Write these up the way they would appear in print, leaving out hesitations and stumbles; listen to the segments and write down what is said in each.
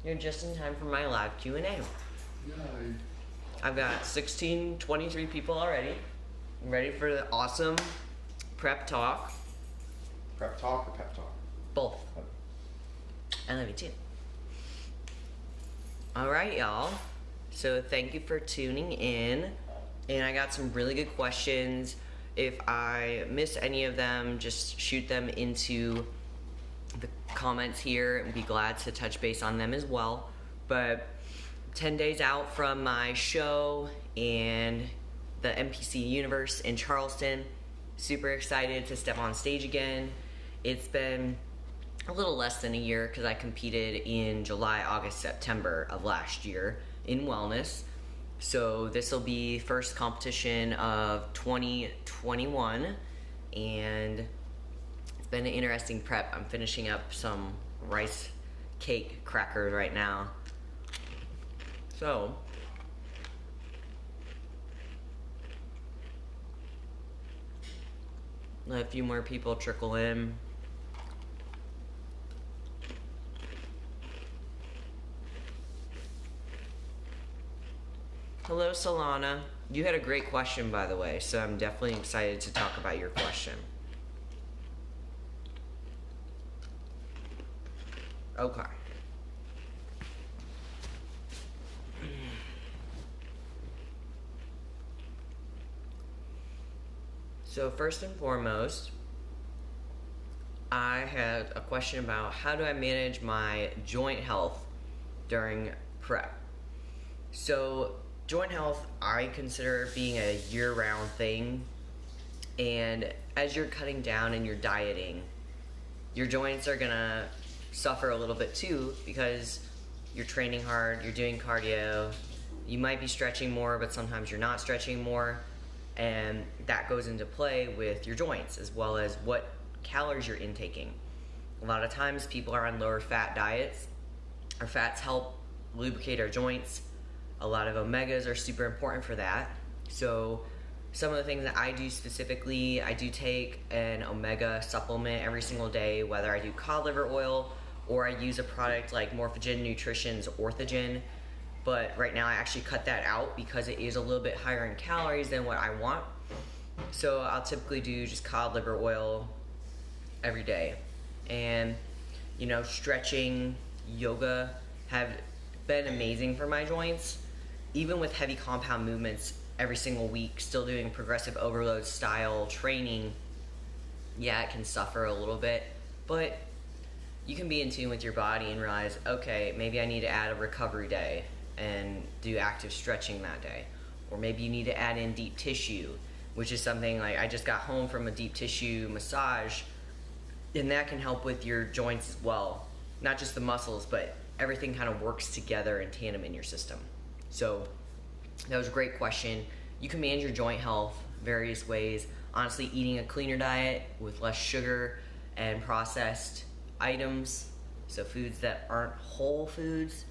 You're just in time for my live Q&A. Yeah. I've got 23 people already. I'm ready for the awesome prep talk. Prep talk or pep talk? Both. I love you too. Alright, y'all. So thank you for tuning in. And I got some really good questions. If I miss any of them, just shoot them into the comments here and be glad to touch base on them as well. But 10 days out from my show and the NPC Universe in Charleston. Super excited to step on stage again. It's been a little less than a year because I competed in July, August, September of last year in wellness. So this will be first competition of 2021, and it's been an interesting prep. I'm finishing up some rice cake crackers right now. So let a few more people trickle in. Hello, Solana. You had a great question, by the way, so I'm definitely excited to talk about your question. Okay. So first and foremost, I had a question about how do I manage my joint health during prep. So joint health, I consider being a year-round thing, and as you're cutting down and you're dieting, your joints are gonna suffer a little bit too because you're training hard, you're doing cardio, you might be stretching more, but sometimes you're not stretching more, and that goes into play with your joints as well as what calories you're intaking. A lot of times people are on lower fat diets. Our fats help lubricate our joints. A lot of omegas are super important for that. So some of the things that I do specifically, I do take an omega supplement every single day, whether I do cod liver oil or I use a product like Morphogen Nutrition's Orthogen. But right now I actually cut that out because it is a little bit higher in calories than what I want. So I'll typically do just cod liver oil every day. And, you know, stretching, yoga have been amazing for my joints. Even with heavy compound movements every single week, still doing progressive overload style training, yeah, it can suffer a little bit, but you can be in tune with your body and realize, okay, maybe I need to add a recovery day and do active stretching that day. Or maybe you need to add in deep tissue, which is something like I just got home from a deep tissue massage, and that can help with your joints as well. Not just the muscles, but everything kind of works together in tandem in your system. So that was a great question. You can manage your joint health various ways. Honestly, eating a cleaner diet with less sugar and processed items, so foods that aren't whole foods,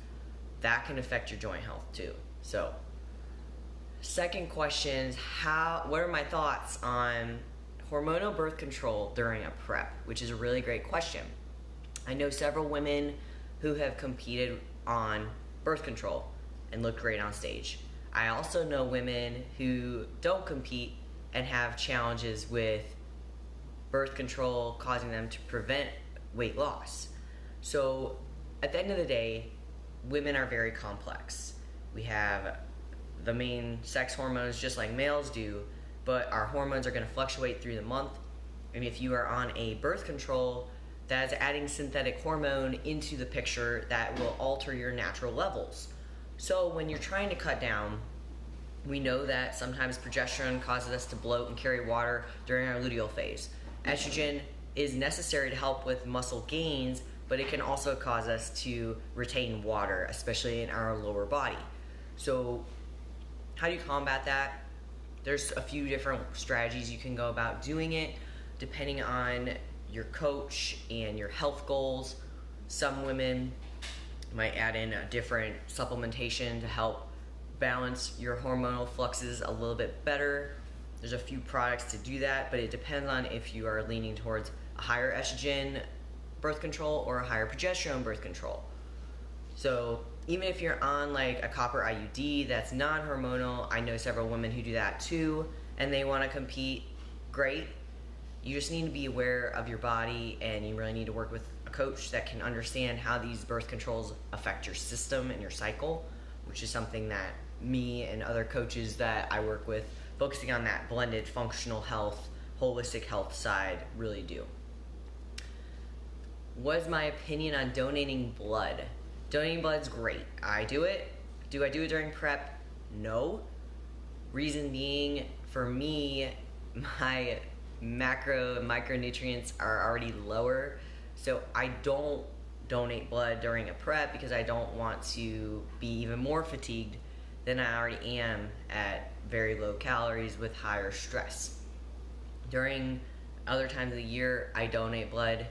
that can affect your joint health too. So second question is what are my thoughts on hormonal birth control during a prep, which is a really great question. I know several women who have competed on birth control and look great on stage. I also know women who don't compete and have challenges with birth control causing them to prevent weight loss. So at the end of the day, women are very complex. We have the main sex hormones just like males do, but our hormones are going to fluctuate through the month. And if you are on a birth control, that is adding synthetic hormone into the picture that will alter your natural levels. So when you're trying to cut down, we know that sometimes progesterone causes us to bloat and carry water during our luteal phase. Estrogen is necessary to help with muscle gains, but it can also cause us to retain water, especially in our lower body. So how do you combat that? There's a few different strategies you can go about doing it, depending on your coach and your health goals. Some women might add in a different supplementation to help balance your hormonal fluxes a little bit better. There's a few products to do that, but it depends on if you are leaning towards a higher estrogen birth control or a higher progesterone birth control. So even if you're on like a copper IUD that's non-hormonal, I know several women who do that too, and they want to compete, great. You just need to be aware of your body, and you really need to work with a coach that can understand how these birth controls affect your system and your cycle, which is something that me and other coaches that I work with, focusing on that blended functional health, holistic health side, really do. What is my opinion on donating blood? Donating blood is great. I do it. Do I do it during prep? No. Reason being, for me, my macro and micronutrients are already lower, so I don't donate blood during a prep because I don't want to be even more fatigued than I already am at very low calories with higher stress. During other times of the year, I donate blood,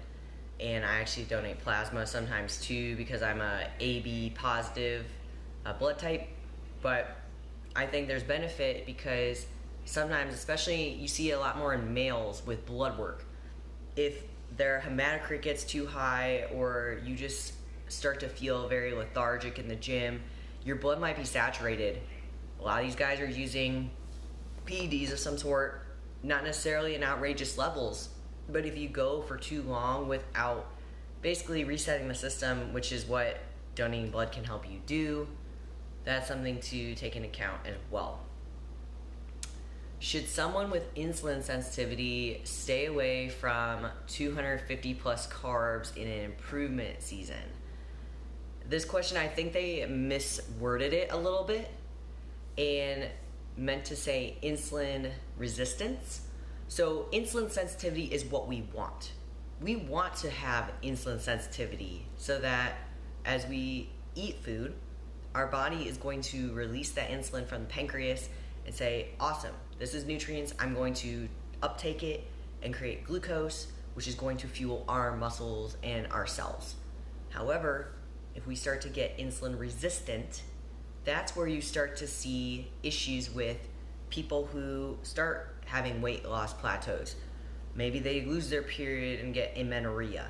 and I actually donate plasma sometimes too because I'm a AB positive blood type. But I think there's benefit because sometimes, especially you see a lot more in males with blood work, if their hematocrit gets too high or you just start to feel very lethargic in the gym, your blood might be saturated. A lot of these guys are using PEDs of some sort, not necessarily in outrageous levels, but if you go for too long without basically resetting the system, which is what donating blood can help you do, that's something to take into account as well. Should someone with insulin sensitivity stay away from 250 plus carbs in an improvement season? This question, I think they misworded it a little bit and meant to say insulin resistance. So insulin sensitivity is what we want. We want to have insulin sensitivity so that as we eat food, our body is going to release that insulin from the pancreas and say, awesome, this is nutrients, I'm going to uptake it and create glucose, which is going to fuel our muscles and our cells. However, if we start to get insulin resistant, that's where you start to see issues with people who start having weight loss plateaus. Maybe they lose their period and get amenorrhea,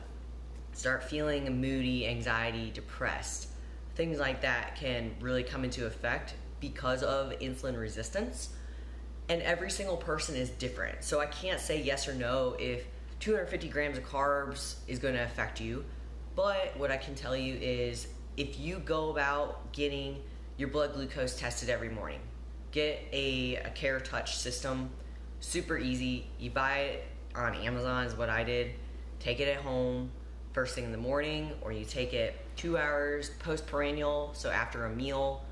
start feeling moody, anxiety, depressed. Things like that can really come into effect because of insulin resistance. And every single person is different. So I can't say yes or no if 250 grams of carbs is going to affect you. But what I can tell you is if you go about getting your blood glucose tested every morning, get a Care Touch system, super easy. You buy it on Amazon is what I did. Take it at home first thing in the morning, or you take it 2 hours post-prandial, so after a meal.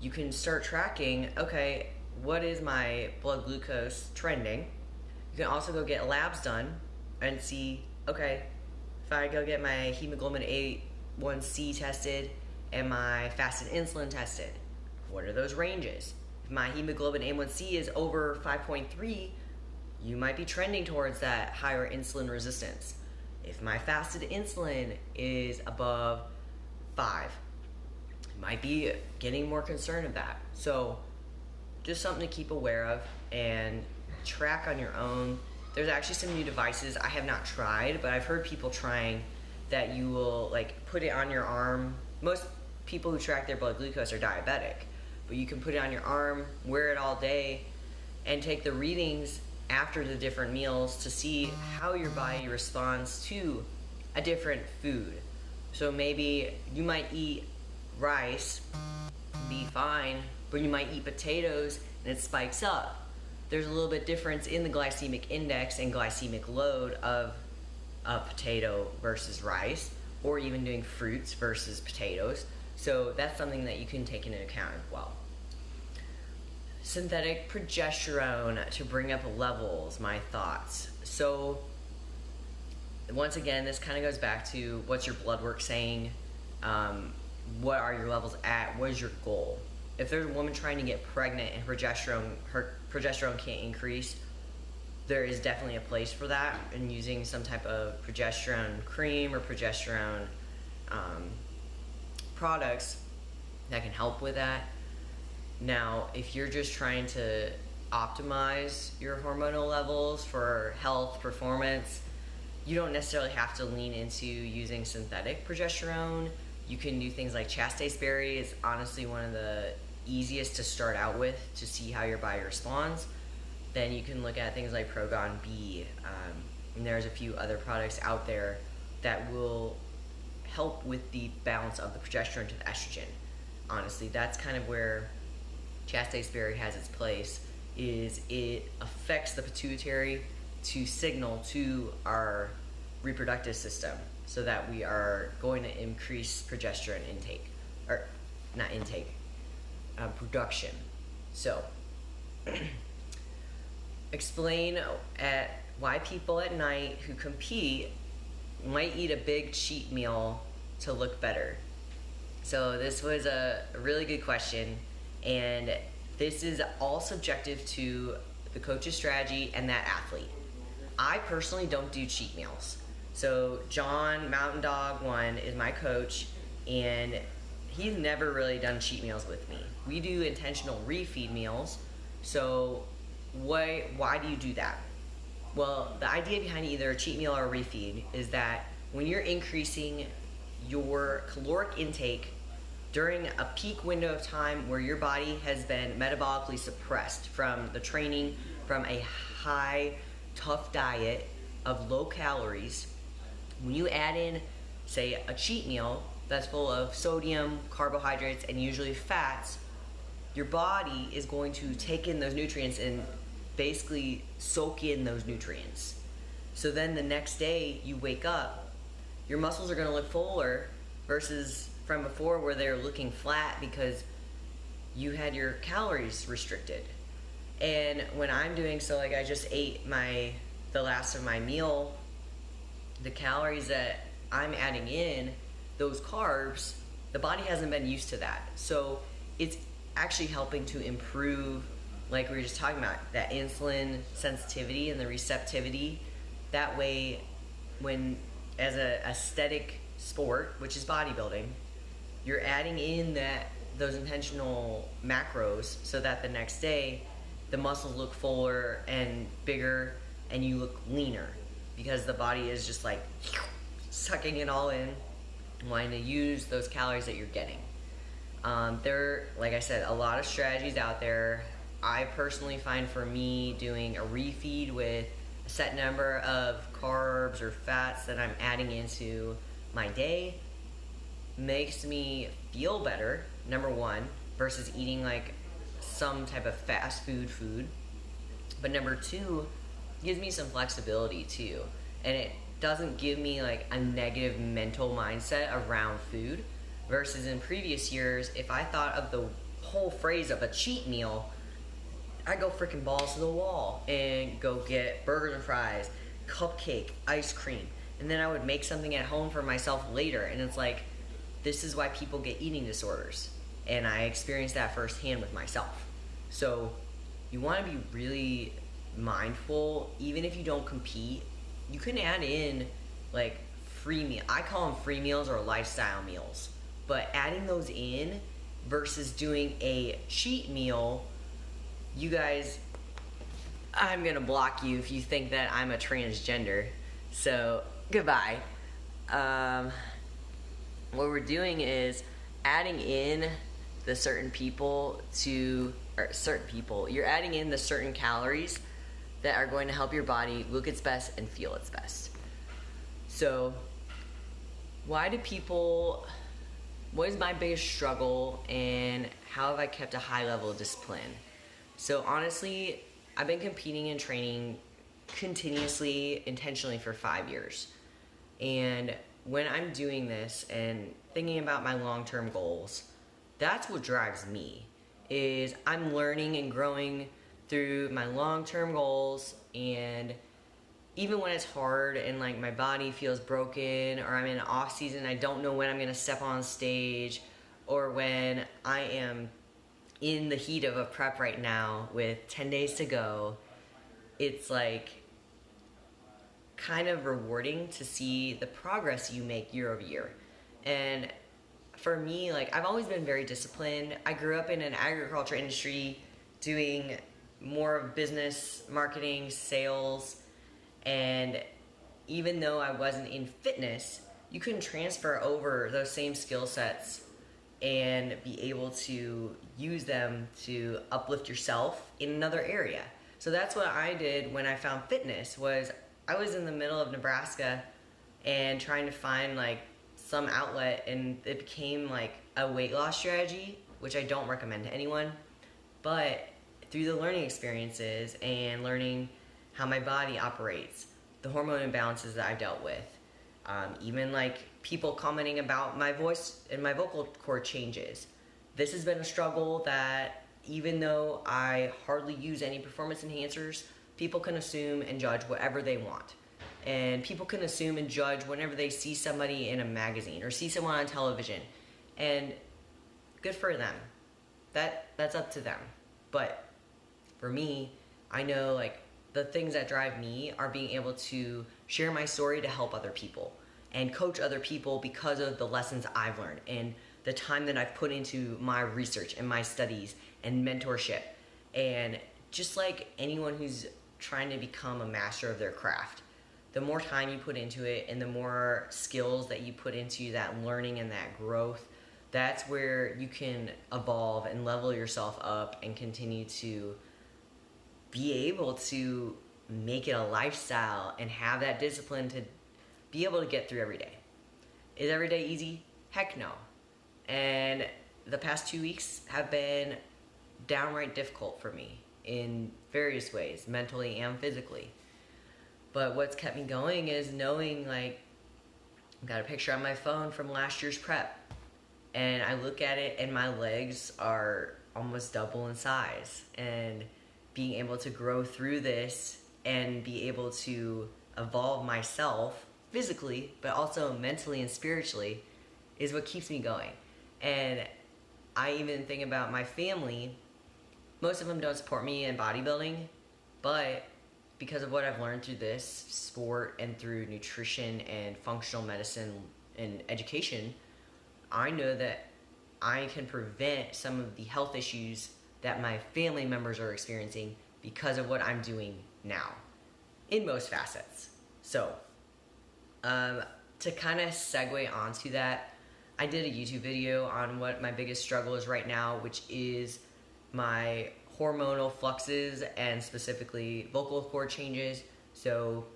You can start tracking, okay, what is my blood glucose trending? You can also go get labs done and see, okay, if I go get my hemoglobin A1C tested and my fasted insulin tested, what are those ranges? If my hemoglobin A1C is over 5.3, you might be trending towards that higher insulin resistance. If my fasted insulin is above 5, you might be getting more concerned of that. So just something to keep aware of and track on your own. There's actually some new devices I have not tried, but I've heard people trying that you will like put it on your arm. Most people who track their blood glucose are diabetic, but you can put it on your arm, wear it all day, and take the readings after the different meals to see how your body responds to a different food. So maybe you might eat rice, be fine, but you might eat potatoes and it spikes up. There's a little bit difference in the glycemic index and glycemic load of a potato versus rice, or even doing fruits versus potatoes. So that's something that you can take into account as well. Synthetic progesterone to bring up levels, my thoughts. So once again, this kind of goes back to what's your blood work saying, what are your levels at, what is your goal? If there's a woman trying to get pregnant and her progesterone can't increase, there is definitely a place for that, and using some type of progesterone cream or progesterone products that can help with that. Now, if you're just trying to optimize your hormonal levels for health, performance, you don't necessarily have to lean into using synthetic progesterone. You can do things like chasteberry is honestly one of the easiest to start out with to see how your body responds. Then you can look at things like Progon B, and there's a few other products out there that will help with the balance of the progesterone to the estrogen. Honestly, that's kind of where chasteberry has its place, is it affects the pituitary to signal to our reproductive system so that we are going to increase progesterone intake, or not intake, production. So, explain at why people at night who compete might eat a big cheat meal to look better. So this was a really good question, and this is all subjective to the coach's strategy and that athlete. I personally don't do cheat meals. So John Mountain Dog 1 is my coach, and he's never really done cheat meals with me. We do intentional refeed meals. So why do you do that? Well, the idea behind either a cheat meal or a refeed is that when you're increasing your caloric intake during a peak window of time where your body has been metabolically suppressed from the training, from a high, tough diet of low calories, when you add in, say, a cheat meal that's full of sodium, carbohydrates, and usually fats, your body is going to take in those nutrients and basically soak in those nutrients. So then the next day you wake up, your muscles are going to look fuller versus from before where they're looking flat because you had your calories restricted. And when I'm doing so, like I just ate the last of my meal, the calories that I'm adding in, those carbs, the body hasn't been used to that. So it's actually helping to improve, like we were just talking about, that insulin sensitivity and the receptivity. That way, when as a aesthetic sport, which is bodybuilding, you're adding in those intentional macros so that the next day the muscles look fuller and bigger and you look leaner because the body is just like sucking it all in, wanting to use those calories that you're getting. There, like I said, a lot of strategies out there. I personally find for me doing a refeed with a set number of carbs or fats that I'm adding into my day makes me feel better, number one, versus eating like some type of fast food. But number two, gives me some flexibility too. And it doesn't give me like a negative mental mindset around food. Versus in previous years, if I thought of the whole phrase of a cheat meal, I'd go freaking balls to the wall and go get burgers and fries, cupcake, ice cream. And then I would make something at home for myself later. And it's like, this is why people get eating disorders. And I experienced that firsthand with myself. So you want to be really mindful, even if you don't compete. You can add in like free meal. I call them free meals or lifestyle meals. But adding those in versus doing a cheat meal, you guys, I'm going to block you if you think that I'm a transgender. So, goodbye. What we're doing is adding in the you're adding in the certain calories that are going to help your body look its best and feel its best. So, what is my biggest struggle and how have I kept a high level of discipline? So honestly, I've been competing and training continuously, intentionally for 5 years. And when I'm doing this and thinking about my long-term goals, that's what drives me, is I'm learning and growing through my long-term goals. And even when it's hard and like my body feels broken or I'm in an off season, I don't know when I'm going to step on stage, or when I am in the heat of a prep right now with 10 days to go, it's like kind of rewarding to see the progress you make year over year. And for me, like I've always been very disciplined. I grew up in an agriculture industry doing more of business, marketing, sales, and even though I wasn't in fitness, you can transfer over those same skill sets and be able to use them to uplift yourself in another area. So that's what I did when I found fitness. Was I was in the middle of Nebraska and trying to find like some outlet, and it became like a weight loss strategy, which I don't recommend to anyone. But through the learning experiences and learning how my body operates, the hormone imbalances that I've dealt with, even like people commenting about my voice and my vocal cord changes. This has been a struggle that even though I hardly use any performance enhancers, people can assume and judge whatever they want. And people can assume and judge whenever they see somebody in a magazine or see someone on television. And good for them. That's up to them. But for me, I know like the things that drive me are being able to share my story to help other people and coach other people because of the lessons I've learned and the time that I've put into my research and my studies and mentorship. And just like anyone who's trying to become a master of their craft, the more time you put into it and the more skills that you put into that learning and that growth, that's where you can evolve and level yourself up and continue to be able to make it a lifestyle and have that discipline to be able to get through every day. Is every day easy? Heck no. And the past 2 weeks have been downright difficult for me in various ways, mentally and physically. But what's kept me going is knowing, like, I've got a picture on my phone from last year's prep, and I look at it and my legs are almost double in size. And being able to grow through this and be able to evolve myself physically, but also mentally and spiritually, is what keeps me going. And I even think about my family. Most of them don't support me in bodybuilding, but because of what I've learned through this sport and through nutrition and functional medicine and education, I know that I can prevent some of the health issues that my family members are experiencing because of what I'm doing now in most facets. So, to kind of segue onto that, I did a YouTube video on what my biggest struggle is right now, which is my hormonal fluxes and specifically vocal cord changes. So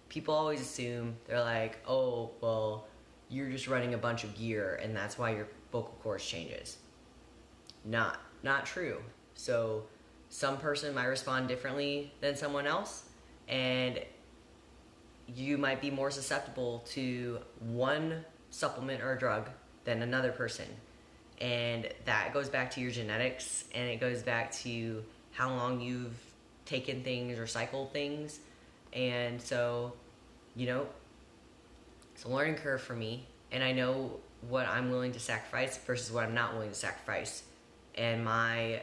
people always assume, they're like, oh, well, you're just running a bunch of gear and that's why your vocal cords changes. Not true. So some person might respond differently than someone else, and you might be more susceptible to one supplement or drug than another person. And that goes back to your genetics, and it goes back to how long you've taken things or cycled things. And so, it's a learning curve for me, and I know what I'm willing to sacrifice versus what I'm not willing to sacrifice. And my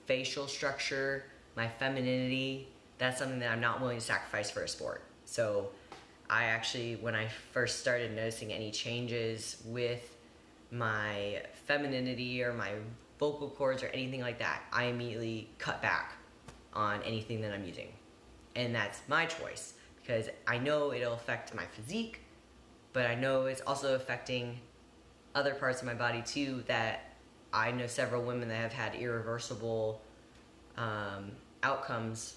facial structure, my femininity, that's something that I'm not willing to sacrifice for a sport. So I actually, when I first started noticing any changes with my femininity or my vocal cords or anything like that, I immediately cut back on anything that I'm using. And that's my choice, because I know it'll affect my physique, but I know it's also affecting other parts of my body too, that I know several women that have had irreversible outcomes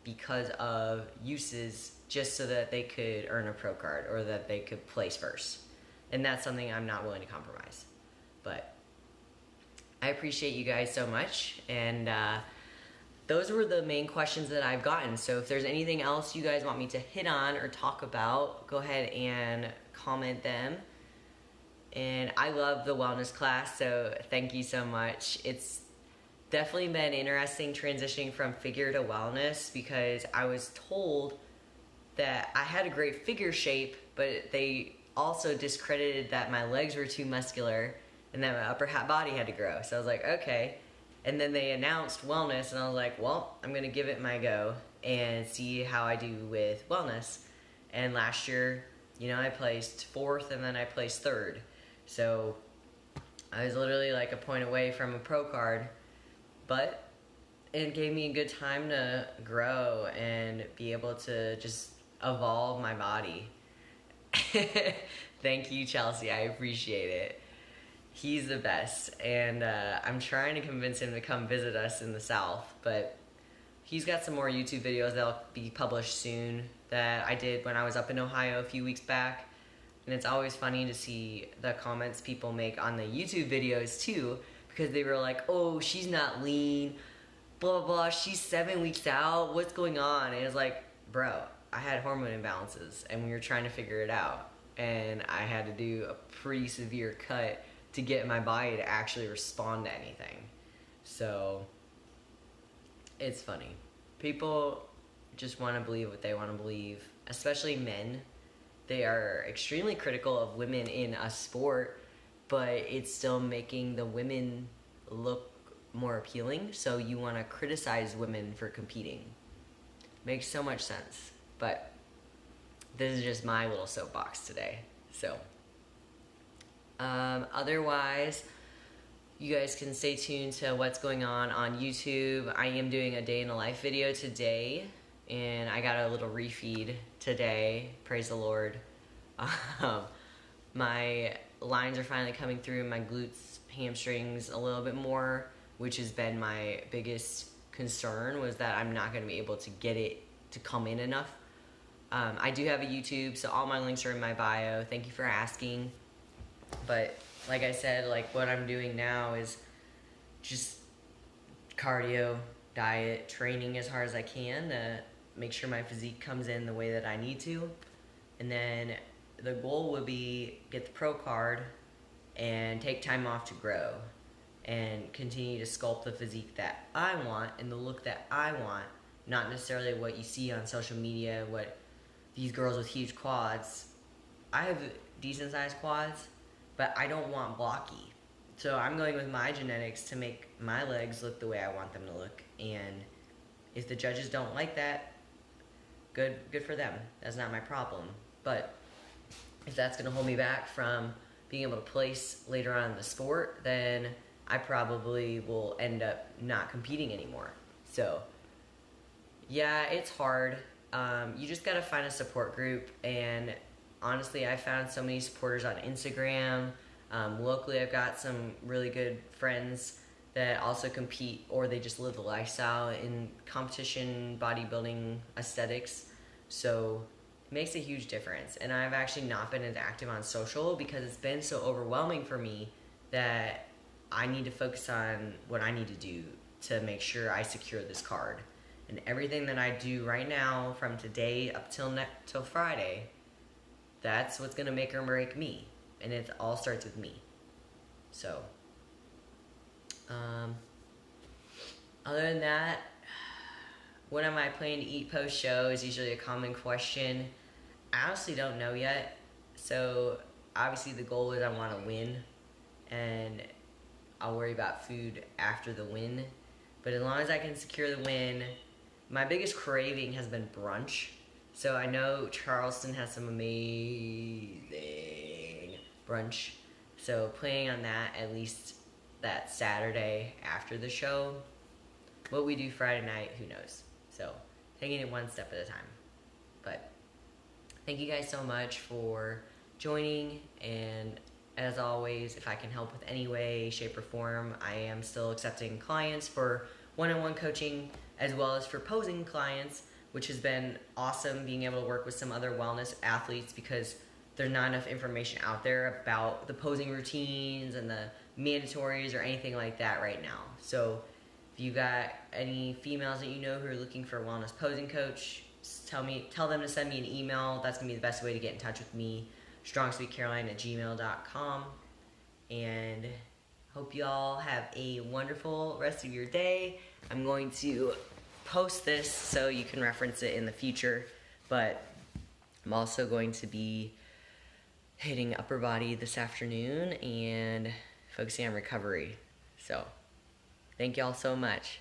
because of uses just so that they could earn a pro card or that they could place first. And that's something I'm not willing to compromise. But I appreciate you guys so much, and those were the main questions that I've gotten. So if there's anything else you guys want me to hit on or talk about, go ahead and comment them. And I love the wellness class, so thank you so much. It's definitely been interesting transitioning from figure to wellness, because I was told that I had a great figure shape, but they also discredited that my legs were too muscular and that my upper body had to grow. So I was like, okay. And then they announced wellness, and I was like, well, I'm going to give it my go and see how I do with wellness. And last year, I placed 4th, and then I placed 3rd. So I was literally like a point away from a pro card, but it gave me a good time to grow and be able to just evolve my body. Thank you, Chelsea. I appreciate it. He's the best, and I'm trying to convince him to come visit us in the South, but he's got some more YouTube videos that'll be published soon that I did when I was up in Ohio a few weeks back. And it's always funny to see the comments people make on the YouTube videos too, because they were like, oh, she's not lean, blah, blah, blah, she's 7 weeks out, what's going on? And it's like, bro, I had hormone imbalances and we were trying to figure it out. And I had to do a pretty severe cut to get my body to actually respond to anything. So, it's funny. People just want to believe what they want to believe, especially men. They are extremely critical of women in a sport, but it's still making the women look more appealing, so you want to criticize women for competing. Makes so much sense, but this is just my little soapbox today. So, otherwise, you guys can stay tuned to what's going on YouTube. I am doing a day in the life video today, and I got a little refeed today. Praise the Lord. My lines are finally coming through, my glutes, hamstrings a little bit more, which has been my biggest concern, was that I'm not going to be able to get it to come in enough. I do have a YouTube, so all my links are in my bio. Thank you for asking. But like I said, like what I'm doing now is just cardio, diet, training as hard as I can to make sure my physique comes in the way that I need to. And then the goal would be get the pro card and take time off to grow and continue to sculpt the physique that I want and the look that I want, not necessarily what you see on social media, what these girls with huge quads. I have decent sized quads, but I don't want blocky. So I'm going with my genetics to make my legs look the way I want them to look. And if the judges don't like that, good for them. That's not my problem. But if that's going to hold me back from being able to place later on in the sport, then I probably will end up not competing anymore. So, yeah, it's hard. You just got to find a support group. And honestly, I found so many supporters on Instagram. Locally, I've got some really good friends that also compete, or they just live the lifestyle in competition bodybuilding aesthetics. So it makes a huge difference. And I've actually not been as active on social because it's been so overwhelming for me that I need to focus on what I need to do to make sure I secure this card. And everything that I do right now from today up till Friday, that's what's going to make or break me. And it all starts with me. So, other than that, what am I planning to eat post-show is usually a common question. I honestly don't know yet. So, obviously the goal is I want to win. And I'll worry about food after the win. But as long as I can secure the win, my biggest craving has been brunch. So I know Charleston has some amazing brunch. So planning on that at least that Saturday after the show. What we do Friday night, who knows? So taking it one step at a time. But thank you guys so much for joining, and as always, if I can help with any way, shape, or form, I am still accepting clients for one-on-one coaching as well as for posing clients, which has been awesome being able to work with some other wellness athletes because there's not enough information out there about the posing routines and the mandatories or anything like that right now. So if you got any females that you know who are looking for a wellness posing coach, tell them to send me an email. That's going to be the best way to get in touch with me. StrongSweetCaroline@gmail.com. And hope you all have a wonderful rest of your day. I'm going to post this so you can reference it in the future, but I'm also going to be hitting upper body this afternoon and focusing on recovery. So thank y'all so much.